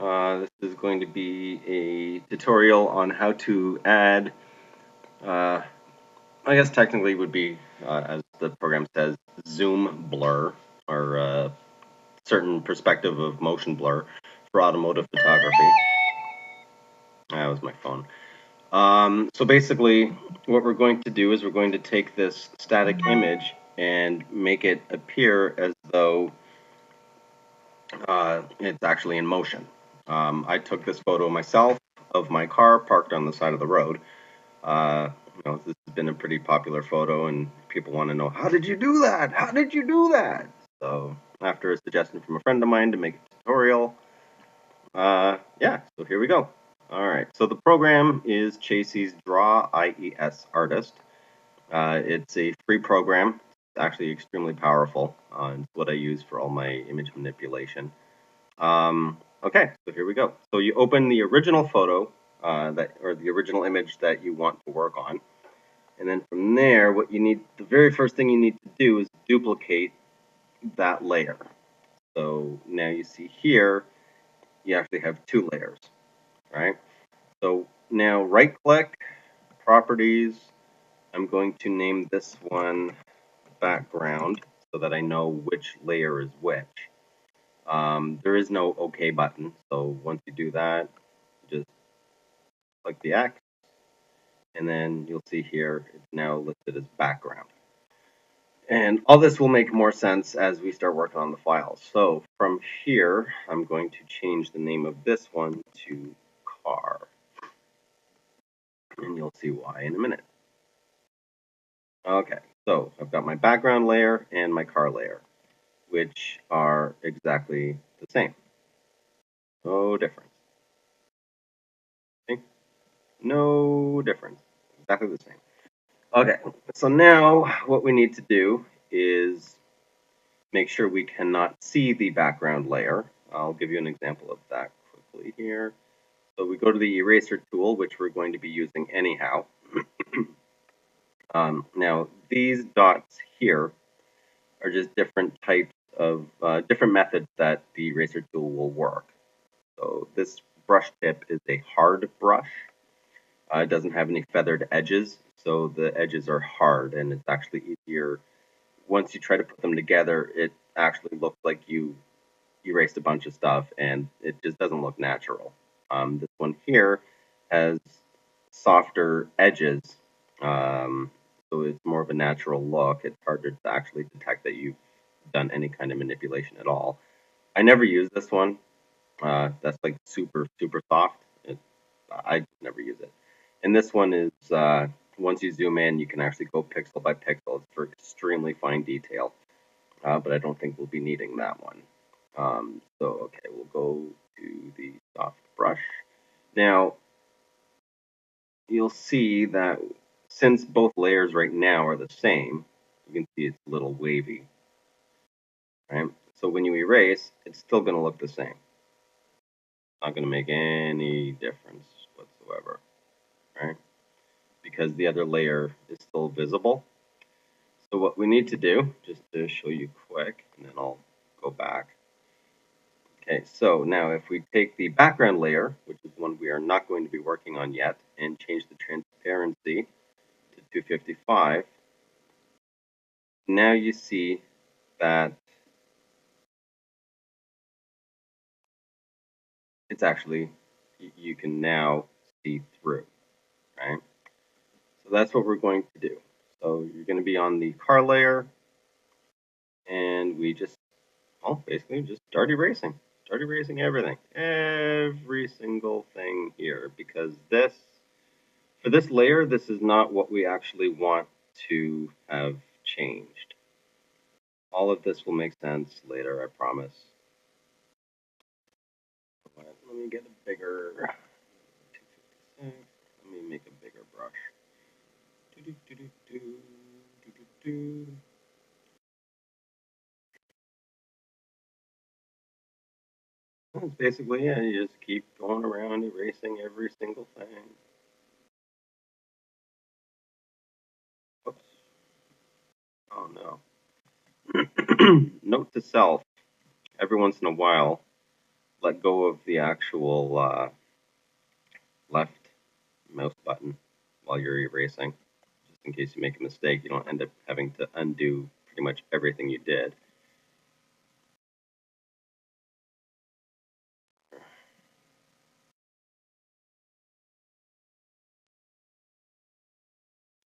This is going to be a tutorial on how to add, I guess technically would be, as the program says, zoom blur, or certain perspective of motion blur for automotive photography. That was my phone. So basically, what we're going to do is we're going to take this static image and make it appear as though it's actually in motion. I took this photo myself of my car parked on the side of the road. This has been a pretty popular photo, and people want to know, how did you do that? How did you do that? So after a suggestion from a friend of mine to make a tutorial, yeah, so here we go. All right, so the program is Chasys Draw IES Artist. It's a free program. It's actually extremely powerful. It's what I use for all my image manipulation. Okay, so here we go. So you open the original photo, or the original image that you want to work on, and then from there, the very first thing you need to do is duplicate that layer. So now you see here, you actually have two layers, right? So now right-click, Properties. I'm going to name this one Background so that I know which layer is which. There is no OK button, so once you do that, just click the X, and then you'll see here it's now listed as background. And all this will make more sense as we start working on the files. So from here, I'm going to change the name of this one to car, and you'll see why in a minute. Okay, so I've got my background layer and my car layer, which are exactly the same. No difference. Okay? No difference. Exactly the same. Okay, so now what we need to do is make sure we cannot see the background layer. I'll give you an example of that quickly here. So we go to the eraser tool, which we're going to be using anyhow. Now, these dots here are just different types of, different methods that the eraser tool will work. So this brush tip is a hard brush. It doesn't have any feathered edges, so the edges are hard, and it's actually easier. Once you try to put them together, it actually looks like you erased a bunch of stuff, and it just doesn't look natural. This one here has softer edges, so it's more of a natural look. It's harder to actually detect that you've done any kind of manipulation at all. I never use this one. That's like super, super soft. I never use it. And this one is, once you zoom in, you can actually go pixel by pixel. It's for extremely fine detail, but I don't think we'll be needing that one. Okay, we'll go to the soft brush. Now, you'll see that since both layers right now are the same, you can see it's a little wavy, right? So when you erase, it's still going to look the same. Not going to make any difference whatsoever, right? Because the other layer is still visible. So what we need to do, just to show you quick, and then I'll go back. Okay, so now if we take the background layer, which is one we are not going to be working on yet, and change the transparency to 255, now you see that it's actually, you can now see through, right? So that's what we're going to do. So you're going to be on the car layer, and we just, well, basically just start erasing. Start erasing everything. Every single thing here, because for this layer, this is not what we actually want to have changed. All of this will make sense later, I promise. Let me get a bigger, 256. Let me make a bigger brush. That's basically it. You just keep going around erasing every single thing. Oops. Oh no. Note to self, every once in a while, let go of the actual left mouse button while you're erasing, just in case you make a mistake. You don't end up having to undo pretty much everything you did.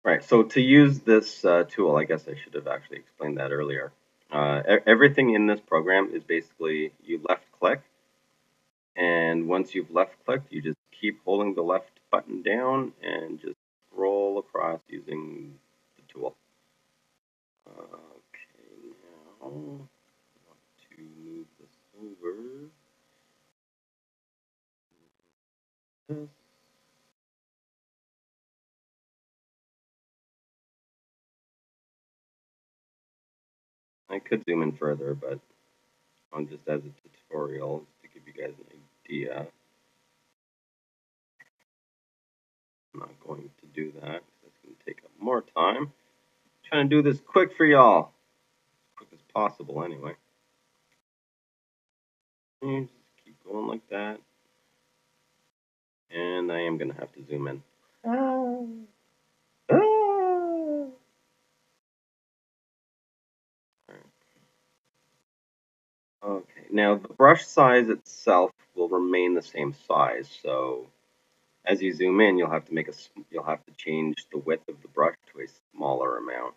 Right, so to use this tool, I guess I should have actually explained that earlier. Everything in this program is basically you left click, and once you've left clicked, you just keep holding the left button down and just scroll across using the tool. Okay, now I want to move this over. This. I could zoom in further, but on just as a tutorial to give you guys an idea. I'm not going to do that because that's going to take up more time. I'm trying to do this quick for y'all, as quick as possible anyway. And just keep going like that. And I am going to have to zoom in. Okay, now the brush size itself will remain the same size. So as you zoom in, you'll have to change the width of the brush to a smaller amount.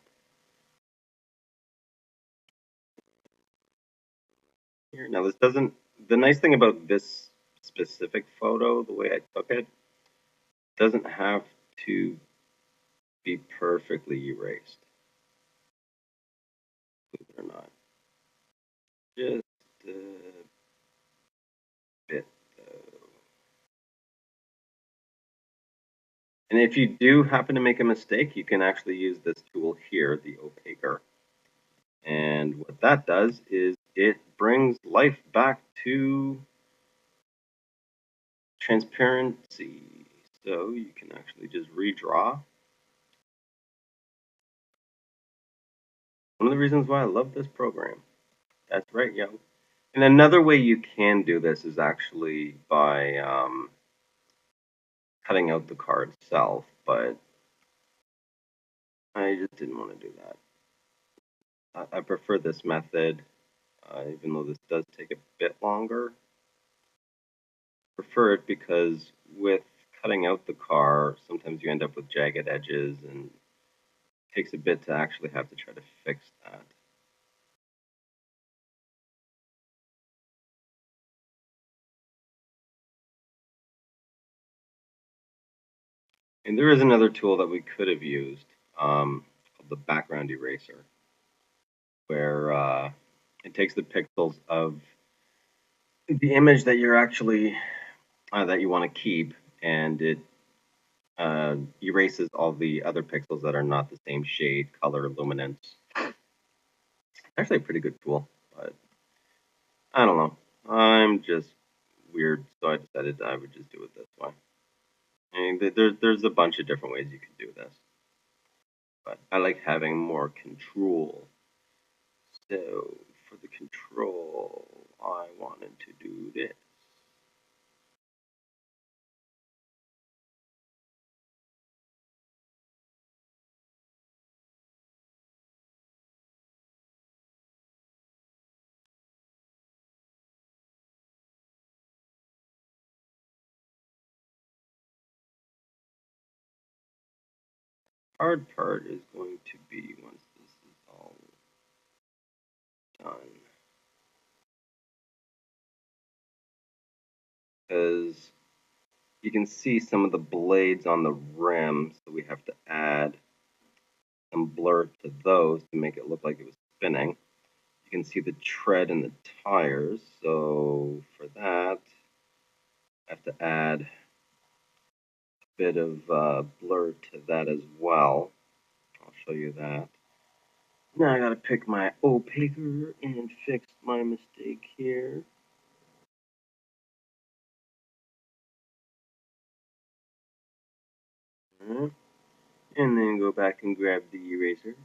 Here, now this doesn't. The nice thing about this specific photo, the way I took it, doesn't have to be perfectly erased. Believe it or not, just a bit though. And if you do happen to make a mistake, you can actually use this tool here, the opaquer. And what that does is it brings life back to transparency. So you can actually just redraw. One of the reasons why I love this program. That's right, yo. And another way you can do this is actually by cutting out the car itself, but I just didn't want to do that. I prefer this method, even though this does take a bit longer. I prefer it because with cutting out the car, sometimes you end up with jagged edges, and it takes a bit to actually have to try to fix that. And there is another tool that we could have used called the background eraser, where it takes the pixels of the image that you're actually that you want to keep, and it erases all the other pixels that are not the same shade, color, luminance. Actually, a pretty good tool, but I don't know. I'm just weird, so I decided I would just do it this way. I mean, there's a bunch of different ways you can do this, but I like having more control. So for the control, I wanted to do this. Hard part is going to be once this is all done, because you can see some of the blades on the rim, so we have to add some blur to those to make it look like it was spinning. You can see the tread in the tires, so for that, I have to add a bit of blur to that as well. I'll show you that. Now I gotta pick my opaquer and fix my mistake here. And then go back and grab the eraser.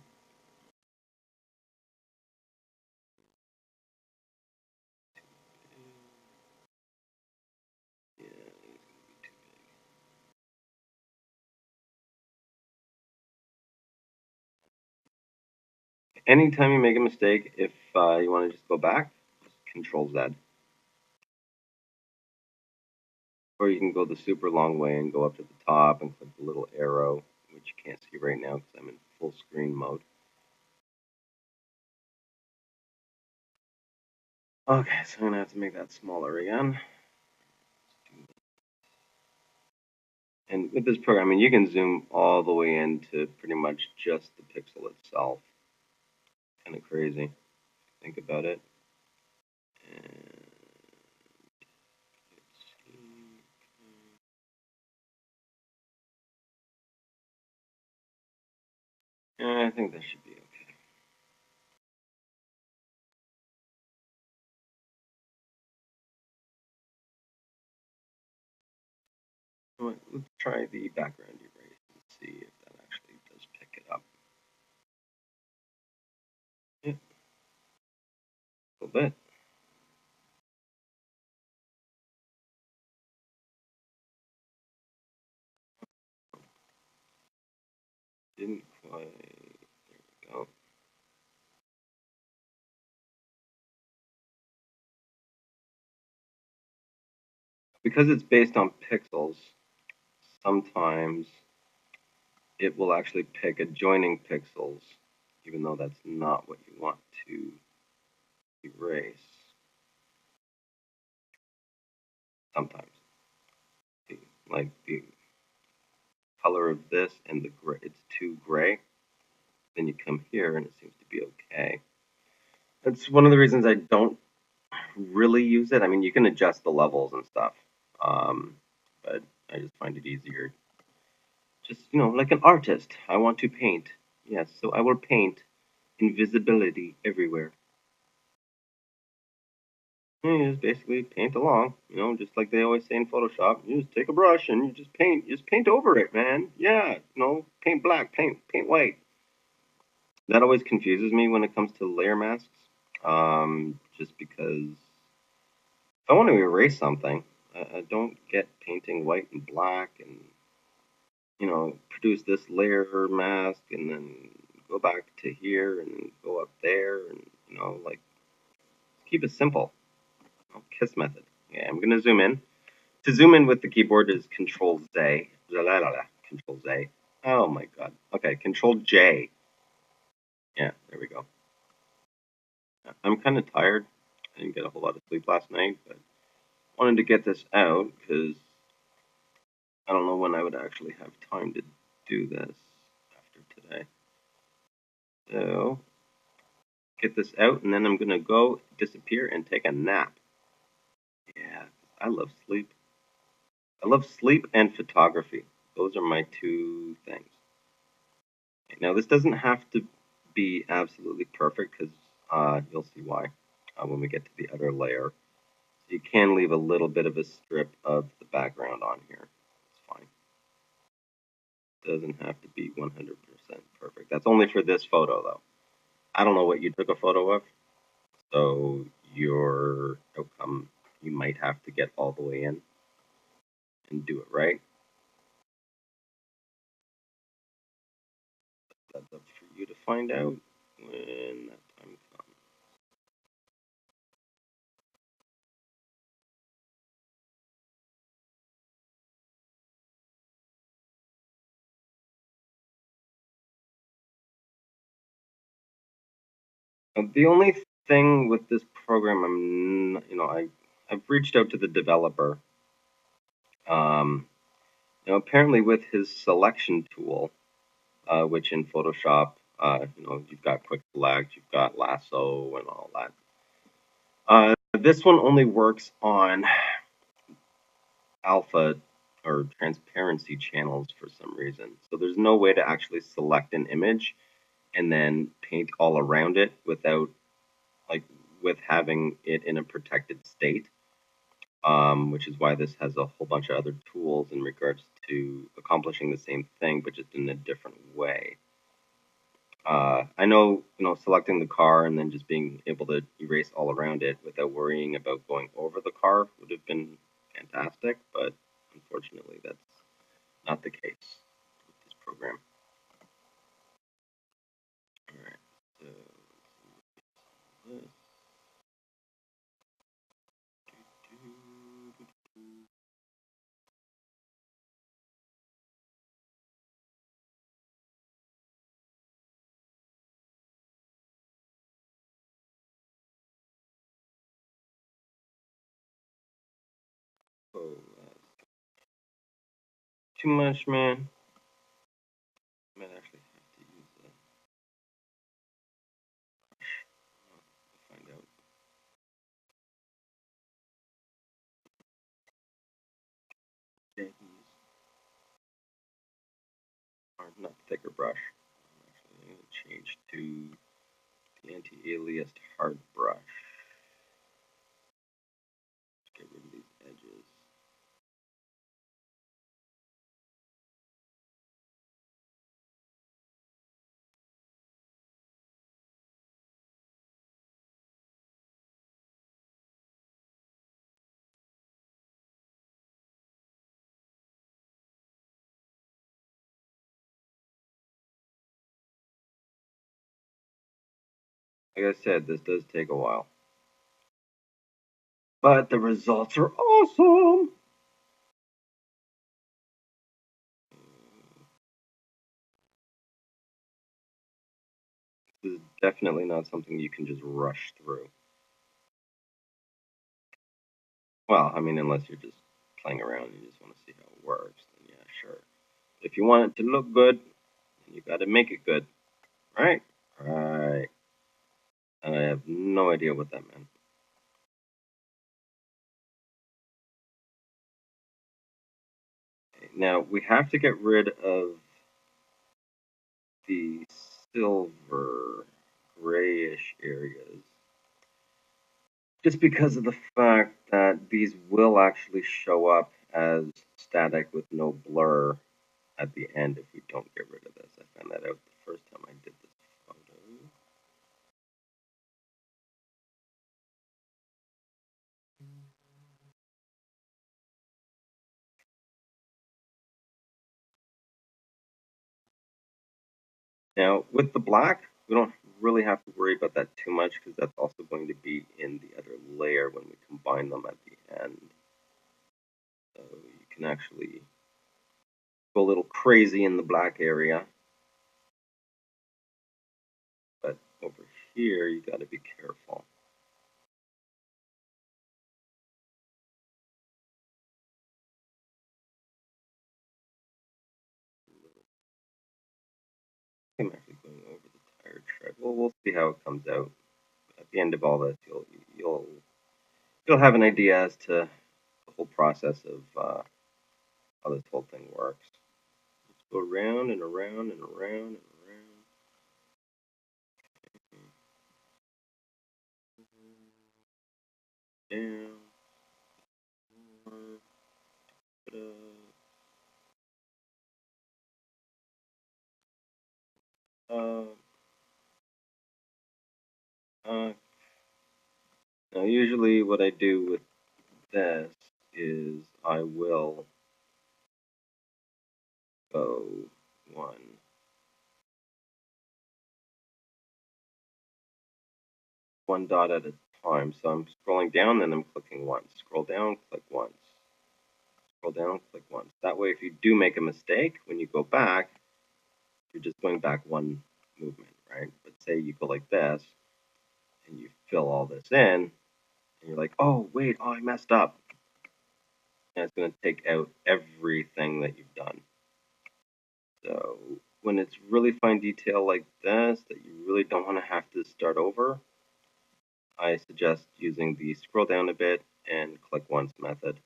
Anytime you make a mistake, if you want to just go back, just Control Z. Or you can go the super long way and go up to the top and click the little arrow, which you can't see right now because I'm in full screen mode. Okay, so I'm going to have to make that smaller again. And with this program, I mean, you can zoom all the way into pretty much just the pixel itself. Kind of crazy. Think about it. And I think that should be okay. Let's try the background erase and see if that actually does pick it up. Yeah, a little bit. Didn't quite. There we go. Because it's based on pixels, sometimes it will actually pick adjoining pixels, even though that's not what you want to erase. Sometimes, like the color of this and the gray, it's too gray. Then you come here and it seems to be okay. That's one of the reasons I don't really use it. I mean, you can adjust the levels and stuff, but I just find it easier. Just, like an artist, I want to paint. Yes, so I will paint invisibility everywhere. You just basically paint along, just like they always say in Photoshop. You just take a brush and you just paint over it, man. Yeah, paint black, paint white. That always confuses me when it comes to layer masks, just because if I want to erase something, I don't get painting white and black and produce this layer mask and then go back to here and go up there and like keep it simple. Kiss method. Yeah, I'm gonna zoom in. To zoom in with the keyboard is Control Z. Control Z. Oh my god. Okay, Control J. Yeah, there we go. I'm kind of tired. I didn't get a whole lot of sleep last night, but wanted to get this out because I don't know when I would actually have time to do this after today. So get this out, and then I'm gonna go disappear and take a nap. Yeah, I love sleep. I love sleep and photography. Those are my two things. Now, this doesn't have to be absolutely perfect because you'll see why when we get to the other layer. So you can leave a little bit of a strip of the background on here. It's fine. It doesn't have to be 100% perfect. That's only for this photo, though. I don't know what you took a photo of, so your outcome, you might have to get all the way in and do it right. That's up for you to find out when that time comes. The only thing with this program, I've reached out to the developer. Um, apparently with his selection tool, which in Photoshop, you've got quick select, you've got lasso, and all that. This one only works on alpha or transparency channels for some reason. So there's no way to actually select an image and then paint all around it without like with having it in a protected state. Which is why this has a whole bunch of other tools in regards to accomplishing the same thing, but just in a different way. I know, selecting the car and then just being able to erase all around it without worrying about going over the car would have been fantastic, but unfortunately, that's not the case with this program. All right. So this. Oh, too much, man. Might actually have to use that. We'll find out. Chasys, or not thicker brush. I'm going to change to the anti-aliased hard brush. Get rid of these edges. Like I said, this does take a while. But the results are awesome! This is definitely not something you can just rush through. Well, I mean, unless you're just playing around and you just want to see how it works, then yeah, sure. If you want it to look good, then you got to make it good, right? Right. And I have no idea what that meant. Okay, now, we have to get rid of the silver grayish areas just because of the fact that these will actually show up as static with no blur at the end if we don't get rid of this. I found that out the first time I did this photo. Now, with the black, we don't really have to worry about that too much because that's also going to be in the other layer when we combine them at the end. So you can actually go a little crazy in the black area. But over here, you got to be careful. I'm actually going over the tire tread. Well, we'll see how it comes out. At the end of all this, you'll have an idea as to the whole process of how this whole thing works. Let's go around and around and around and around. Down. More. Uh, uh, now, usually, what I do with this is I will go one dot at a time. So I'm scrolling down, then I'm clicking once. Scroll down, click once. Scroll down, click once. That way, if you do make a mistake, when you go back, you're just going back one movement, right? But say you go like this, and you fill all this in, and you're like, oh, wait, oh, I messed up. And it's going to take out everything that you've done. So when it's really fine detail like this, that you really don't want to have to start over, I suggest using the scroll down a bit and click once method.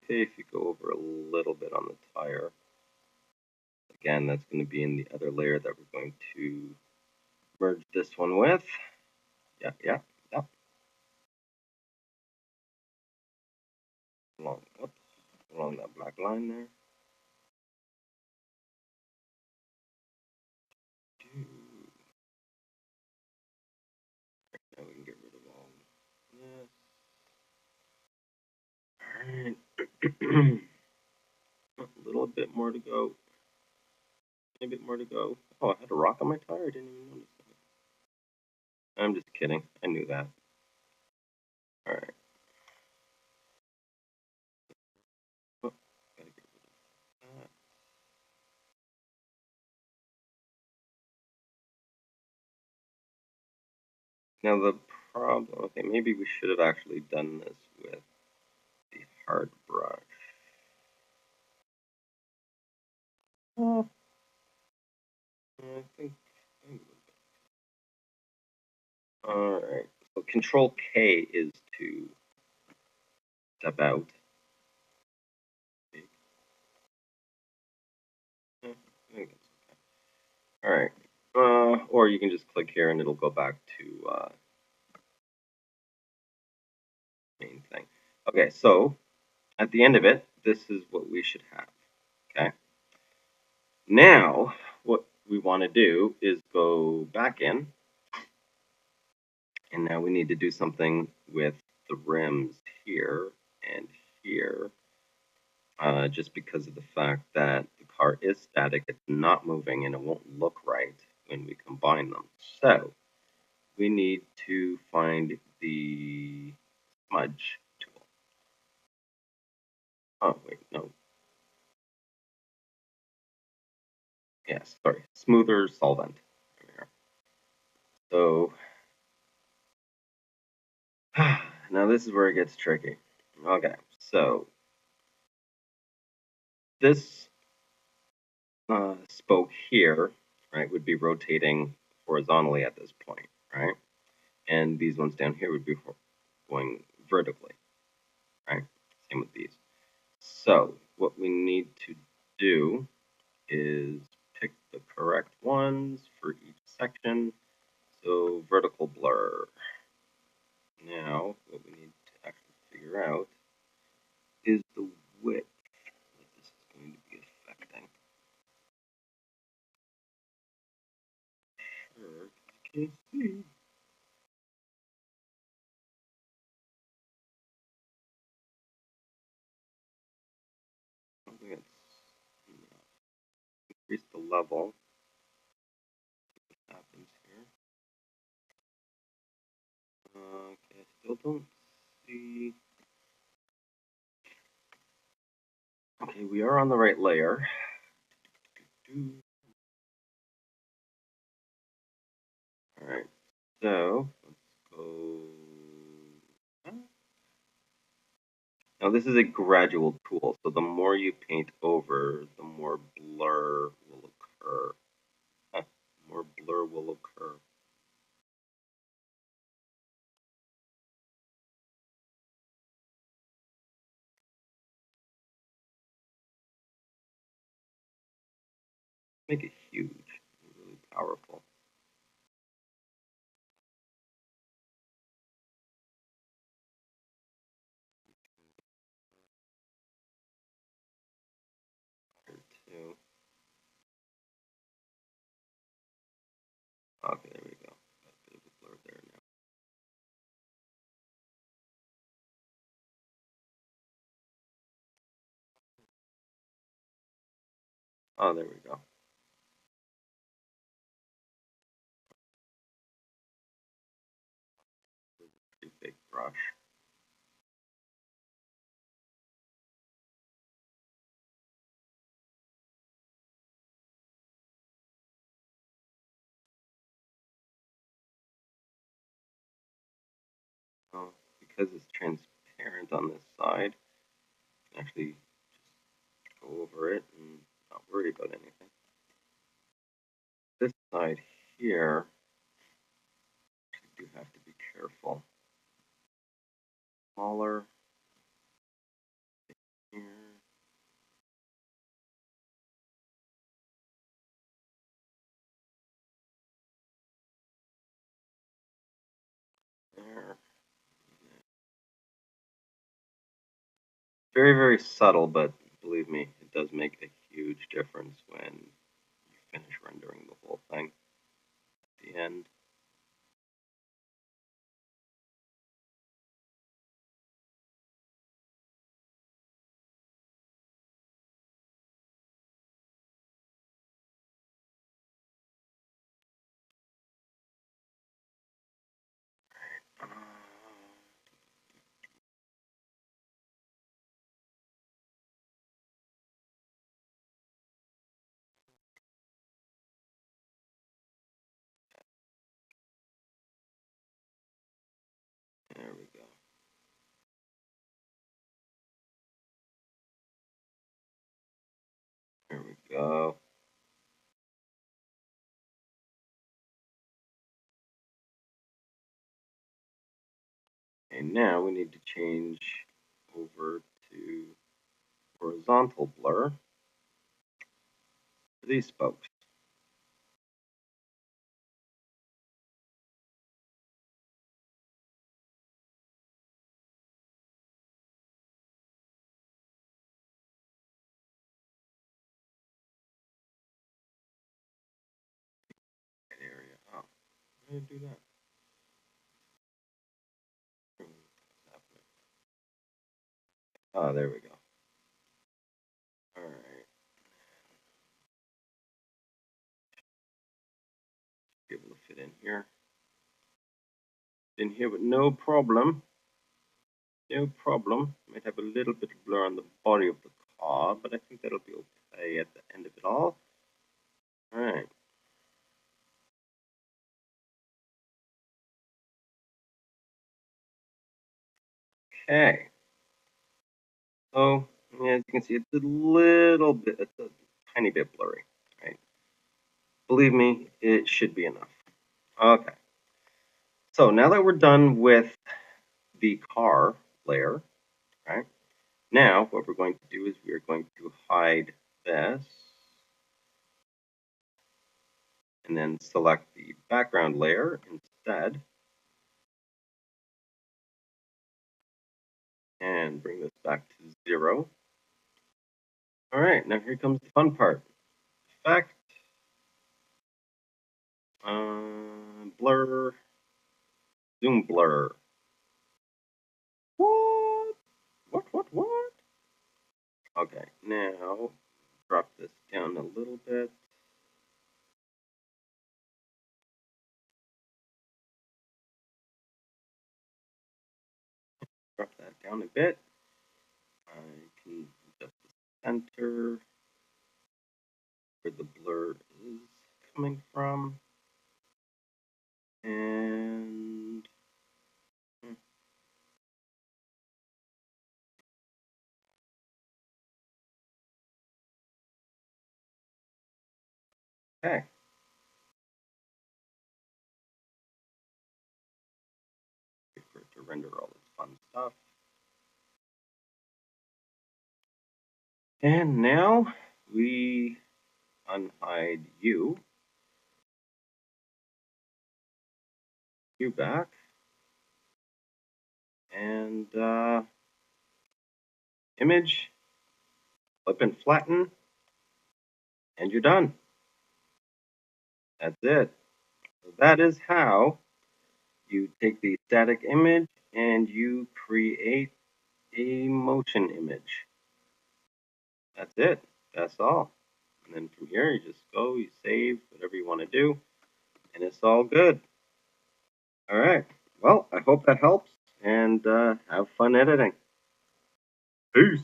Okay, if you go over a little bit on the tire, again, that's going to be in the other layer that we're going to merge this one with. Yeah. Along that black line there. Now we can get rid of all this. Alright. A little bit more to go. A bit more to go. Oh, I had a rock on my tire. I didn't even notice that. I'm just kidding. I knew that. All right. Oh, gotta get rid of that. Now the problem. Okay, maybe we should have actually done this with the hard brush. Oh, I think. All right. So Control K is to step out. I think it's okay. All right. Or you can just click here and it'll go back to main thing. Okay, so at the end of it, this is what we should have. Okay. Now, what we want to do is go back in, and now we need to do something with the rims here and here, just because of the fact that the car is static, it's not moving, and it won't look right when we combine them. So we need to find the smudge tool. Oh, wait, no. Yes, sorry. Smoother solvent. There we are. So now this is where it gets tricky. Okay, so this spoke here, right, would be rotating horizontally at this point, right? And these ones down here would be going vertically, right? Same with these. So what we need to do is pick the correct ones for each section. So vertical blur. Now, what we need to actually figure out is the width that this is going to be affecting. Sure, you can see. I don't think it's increase the level. What happens here? Okay, I still don't see. Okay, we are on the right layer. All right, so let's go. Now this is a gradual tool, so the more you paint over, the more blur will occur. More blur will occur. Make it huge, really powerful. Here too. Okay, there we go. Got a bit of a blur there now. Oh, there we go. Pretty big brush. Oh, because it's transparent on this side, you can actually go over it and not worry about anything. This side here, you do have to be careful. Smaller here. There. Very, very subtle, but believe me, it does make a huge difference when you finish rendering the whole thing at the end. go. And now we need to change over to horizontal blur for these spokes. That area. Oh, I'm going to do that. Oh, there we go. All right. Be able to fit in here. In here, but no problem. No problem. Might have a little bit of blur on the body of the car, but I think that'll be okay at the end of it all. All right. Okay. So as you can see, it's a little bit, it's a tiny bit blurry, right? Believe me, it should be enough. Okay. So now that we're done with the car layer, right? Now what we're going to do is we are going to hide this and then select the background layer instead and bring this back to 0. All right, now here comes the fun part. Effect, blur, zoom blur. What? What? Okay, now drop this down a little bit. Drop that down a bit. I can adjust the center where the blur is coming from. And okay. Wait for it to render all this fun stuff. And now we unhide you back, and image, flip and flatten, and you're done. That's it. So that is how you take the static image and you create a motion image. That's it. That's all. And then from here, you just go, you save whatever you want to do, and it's all good. All right. Well, I hope that helps, and have fun editing. Peace.